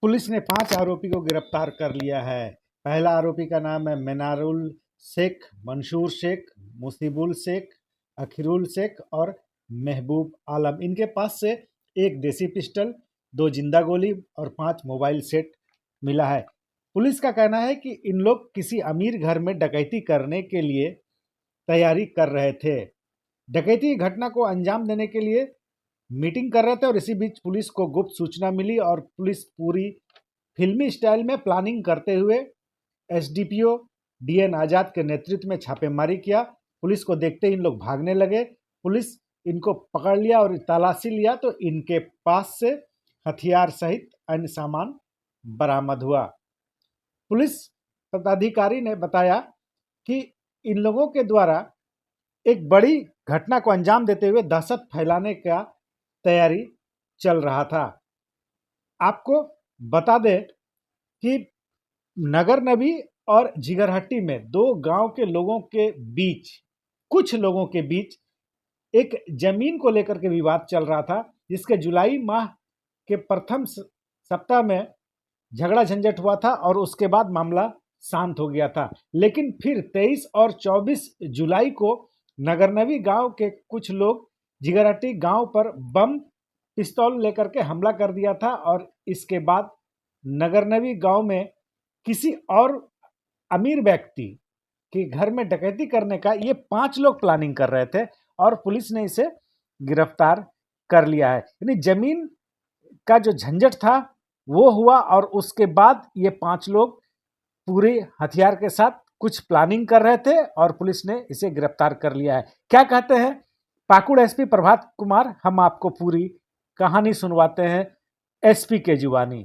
Police ने 5 आरोपी को गिरफ्तार कर लिया है। पहला आरोपी का नाम है मिनारुल शेख, मंसूर शेख, मुसीबुल शेख, अखिरुल शेख और महबूब आलम। इनके पास से एक देसी पिस्टल, 2 जिंदा गोली और 5 मोबाइल सेट मिला है। पुलिस का कहना है कि इन लोग किसी अमीर घर में डकैती करने के लिए तैयारी कर रहे थे। डकैती की घटना को अंजाम देने के लिए मीटिंग कर रहे थे और इसी बीच पुलिस को गुप्त सूचना मिली और पुलिस पूरी फिल्मी स्टाइल में प्लानिंग करते हुए एसडीपीओ डीएन आजाद के नेतृत्व में छापेमारी किया। पुलिस को देखते ही इन लोग भागने लगे। पुलिस इनको पकड़ लिया और तलाशी लिया तो इनके पास से हथियार सहित अन्य सामान बरामद हुआ। पुलिस पदाधिकारी ने बताया कि इन लोगों के द्वारा एक बड़ी घटना को अंजाम देते हुए दहशत फैलाने का तैयारी चल रहा था। आपको बता दें कि नगर नबी और जिगरहट्टी में 2 गांव के लोगों के बीच, कुछ लोगों के बीच एक जमीन को लेकर के विवाद चल रहा था, जिसके जुलाई माह के प्रथम सप्ताह में झगड़ा झंझट हुआ था और उसके बाद मामला शांत हो गया था। लेकिन फिर 23 और 24 जुलाई को नगरनवी गांव के कुछ लोग जिगरहट्टी गांव पर बम पिस्तौल लेकर के हमला कर दिया था और इसके बाद नगरनवी गांव में किसी और अमीर व्यक्ति के घर में डकैती करने का ये 5 लोग प्लानिंग कर रहे थे और पुलिस ने इसे गिरफ्तार कर लिया है। यानी जमीन का जो झंझट था वो हुआ और उसके बाद ये 5 लोग पूरे हथियार के साथ कुछ प्लानिंग कर रहे थे और पुलिस ने इसे गिरफ्तार कर लिया है। क्या कहते हैं पाकुड़ एसपी प्रभात कुमार, हम आपको पूरी कहानी सुनवाते हैं एसपी के जुबानी।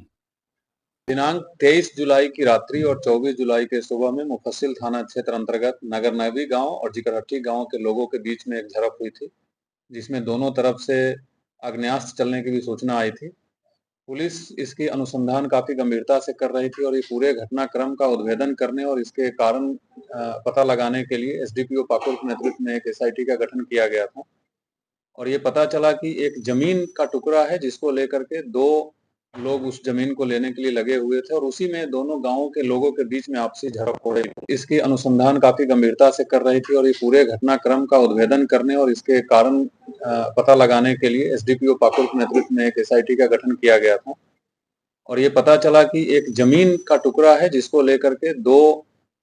दिनांक 23 जुलाई की रात्रि और 24 जुलाई के सुबह में मुफस्सिल थाना क्षेत्र अंतर्गत नगरनवी गांव और जिगरहट्टी गांव के लोगों के बीच में एक झड़प हुई थी, जिसमें दोनों तरफ से आग्नेयास्त्र चलने की भी सूचना आई थी। पुलिस इसकी अनुसंधान काफी गंभीरता से कर रही थी और ये पूरे घटनाक्रम का उद्भेदन करने और इसके कारण पता लगाने के लिए एसडीपीओ पाकुड़ के नेतृत्व में एक एसआईटी का गठन किया गया था। और ये पता चला कि एक जमीन का टुकड़ा है जिसको लेकर के 2 लोग उस जमीन को लेने के लिए लगे हुए थे और उसी में दोनों गांवों के लोगों के बीच में आपसी झड़प हो रही थी। इसकी अनुसंधान काफी गंभीरता से कर रही थी और ये पूरे घटनाक्रम का उद्भेदन करने और इसके कारण पता लगाने के लिए एसडीपीओ पाकुड़ के नेतृत्व में एक एसआईटी का गठन किया गया था। और ये पता चला कि एक जमीन का टुकड़ा है जिसको लेकर के 2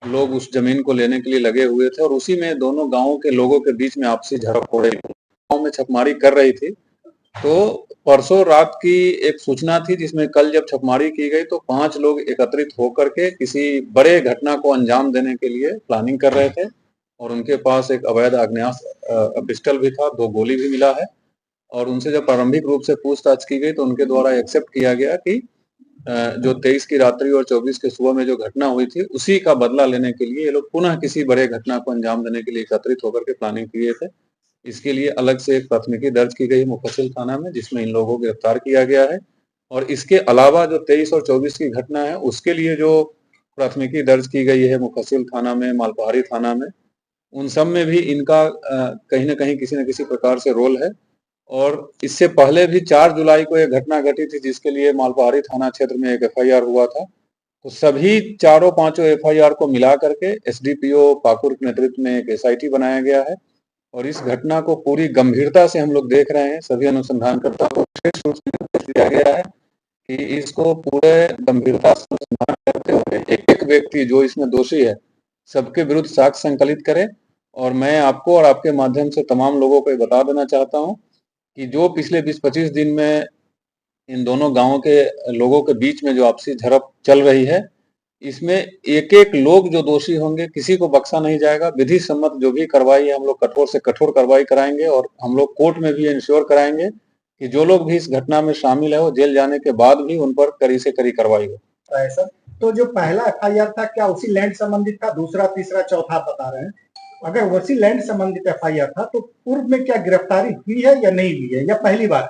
लोग उस जमीन को लेने के लिए लगे हुए थे और उसी में दोनों गांवों के लोगों के बीच में आपसी झड़प हो रही थी। गांव में छापेमारी कर रही थी तो परसों रात की एक सूचना थी जिसमें कल जब छापेमारी की गई तो 5 लोग एकत्रित होकर के किसी बड़े घटना को अंजाम देने के लिए प्लानिंग कर रहे थे और उनके पास एक अवैध आग्नेयास्त्र पिस्टल भी था, 2 गोली भी मिला है। और उनसे जब प्रारंभिक रूप से पूछताछ की गई तो उनके द्वारा एक्सेप्ट किया गया कि जो 23 की रात्रि और 24 के सुबह में जो घटना हुई थी उसी का बदला लेने के लिए ये लोग पुनः किसी बड़े घटना को अंजाम देने के लिए एकत्रित होकर के प्लानिंग किए थे। इसके लिए अलग से एक प्राथमिकी दर्ज की गई मुफस्सिल थाना में, जिसमें इन लोगों को गिरफ्तार किया गया है। और इसके अलावा जो 23 और 24 की घटना है उसके लिए जो प्राथमिकी दर्ज की गई है मुफस्सिल थाना में, मालपहाड़ी थाना में, उन सब में भी इनका कहीं न कहीं किसी न किसी प्रकार से रोल है। और इससे पहले भी 4 जुलाई को एक घटना घटी थी जिसके लिए मालपहाड़ी थाना क्षेत्र में एक एफआईआर हुआ था। तो सभी चारों पांचों एफआईआर को मिला करके एसडीपीओ पाकुड़ के नेतृत्व में एक एसआईटी बनाया गया है और इस घटना को पूरी गंभीरता से हम लोग देख रहे हैं। सभी अनुसंधानकर्ताओं को विशेष रूप से निर्देश दिया गया है कि इसको पूरे गंभीरता से अनुसंधान करते हुए एक-एक व्यक्ति जो इसमें दोषी है सबके विरुद्ध साक्ष्य संकलित करे। और मैं आपको और आपके माध्यम से तमाम लोगों को ये बता देना चाहता हूँ कि जो पिछले 20-25 दिन में इन दोनों गांवों के लोगों के बीच में जो आपसी झड़प चल रही है, इसमें एक-एक लोग जो दोषी होंगे किसी को बख्शा नहीं जाएगा। विधि सम्मत जो भी कार्रवाई है हम लोग कठोर से कठोर कार्रवाई कराएंगे और हम लोग कोर्ट में भी इंश्योर कराएंगे कि जो लोग भी इस घटना में शामिल है वो जेल जाने के बाद भी उन पर कड़ी से कड़ी कार्रवाई हो। सर, तो जो पहला एफआईआर था क्या उसी लैंड संबंधित था? दूसरा, तीसरा, चौथा बता रहे हैं। अगर वैसी लैंड संबंधित एफआईआर था तो पूर्व में क्या गिरफ्तारी हुई है या नहीं हुई है या पहली बार?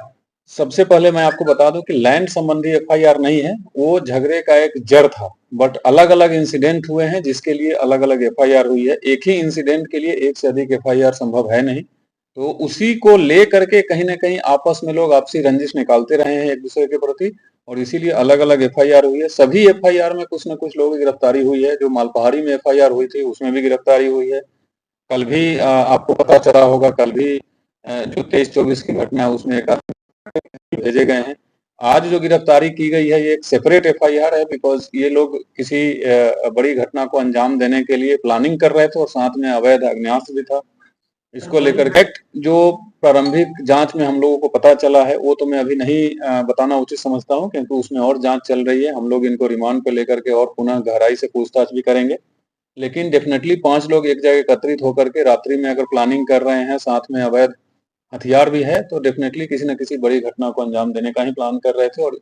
सबसे पहले मैं आपको बता दूं कि लैंड संबंधी एफआईआर नहीं है, वो झगड़े का एक जड़ था। बट अलग अलग इंसिडेंट हुए हैं जिसके लिए अलग अलग एफआईआर हुई है। एक ही इंसिडेंट के लिए एक से अधिक एफआईआर संभव है नहीं। तो उसी को ले करके कहीं ना कहीं आपस में लोग आपसी रंजिश निकालते रहे हैं एक दूसरे के प्रति और इसीलिए अलग-अलग एफआईआर हुई है। सभी एफआईआर में कुछ न कुछ लोगों की गिरफ्तारी हुई है। जो मालपहाड़ी में एफआईआर हुई थी उसमें भी गिरफ्तारी हुई है। कल भी आपको पता चला होगा, कल भी जो 23-24 की घटना है उसमें एक आदमी भेजे गए हैं। आज जो गिरफ्तारी की गई है ये एक सेपरेट एफआईआर है, बिकॉज ये लोग किसी बड़ी घटना को अंजाम देने के लिए प्लानिंग कर रहे थे और साथ में अवैध अग्न्यास्त्र भी था। इसको लेकर फैक्ट जो प्रारंभिक जांच में हम लोगों को पता चला है वो तो मैं अभी नहीं बताना उचित समझता हूं, क्योंकि उसमें और जांच चल रही है। हम लोग इनको रिमांड पे लेकर के और पुनः गहराई से पूछताछ भी करेंगे। लेकिन डेफिनेटली 5 लोग एक जगह एकत्रित होकर के रात्रि में अगर प्लानिंग कर रहे हैं, साथ में अवैध हथियार भी है, तो डेफिनेटली किसी न किसी बड़ी घटना को अंजाम देने का ही प्लान कर रहे थे। और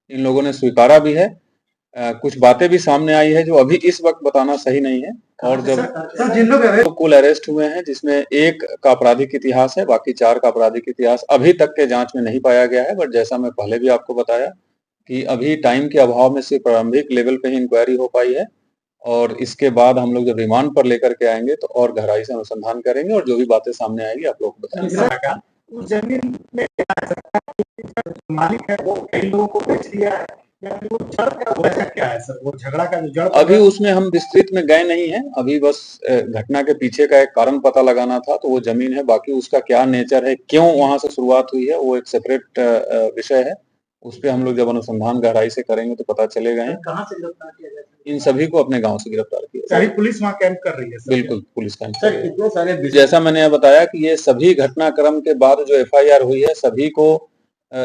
इन लोगों ने स्वीकारा भी है। कुछ बातें भी सामने आई है जो अभी इस वक्त बताना सही नहीं है। और जब जिन लोग कुल अरेस्ट हुए हैं, जिसमें एक का आपराधिक इतिहास है, बाकी 4 का आपराधिक इतिहास अभी तक के जांच में नहीं पाया गया है। बट जैसा मैं पहले भी आपको बताया कि अभी टाइम के अभाव में सिर्फ प्रारंभिक लेवल पे ही इंक्वायरी हो पाई है, और इसके बाद हम लोग जब रिमांड पर लेकर के आएंगे तो और गहराई से अनुसंधान करेंगे और जो भी बातें सामने आएगी आप लोग को बताएंगे। उस जमीन में मालिक है वो कई लोगों को बेच दिया है, या फिर वो जड़ का वजह क्या है सर? वो झगड़ा का जो जड़ अभी उसमें हम विस्तृत में गए नहीं है। अभी बस घटना के पीछे का एक कारण पता लगाना था, तो वो जमीन है। बाकी उसका क्या नेचर है, क्यों वहां से शुरुआत हुई है, वो एक सेपरेट विषय है। उस पर हम लोग जब अनुसंधान गहराई से करेंगे तो पता चलेगा। कहाँ से गिरफ्तार किया गया? इन सभी को अपने गांव से गिरफ्तार किया। सारी पुलिस वहाँ कैंप कर रही है सर? बिल्कुल पुलिस कैंप कर सर रही है। इतने सारे जैसा मैंने बताया कि ये सभी घटनाक्रम के बाद जो एफआईआर हुई है,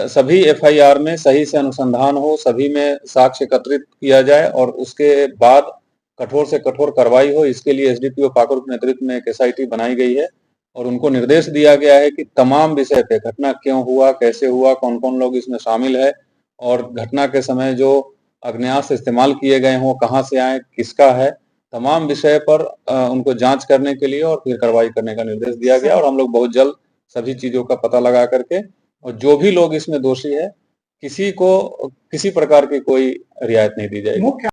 सभी एफआईआर में सही से अनुसंधान हो, सभी में साक्ष्य एकत्रित किया जाए और उसके बाद कठोर से कठोर कार्रवाई हो। इसके लिए एसडीपीओ पाकुड़ के नेतृत्व में एक एसआईटी बनाई गई है और उनको निर्देश दिया गया है कि तमाम विषय पे, घटना क्यों हुआ, कैसे हुआ, कौन कौन लोग इसमें शामिल है, और घटना के समय जो अग्न्यास्त्र इस्तेमाल किए गए हों कहाँ से आए, किसका है, तमाम विषय पर उनको जांच करने के लिए और फिर कार्रवाई करने का निर्देश दिया गया। और हम लोग बहुत जल्द सभी चीजों का पता लगा करके, और जो भी लोग इसमें दोषी है किसी को किसी प्रकार की कोई रियायत नहीं दी जाएगी।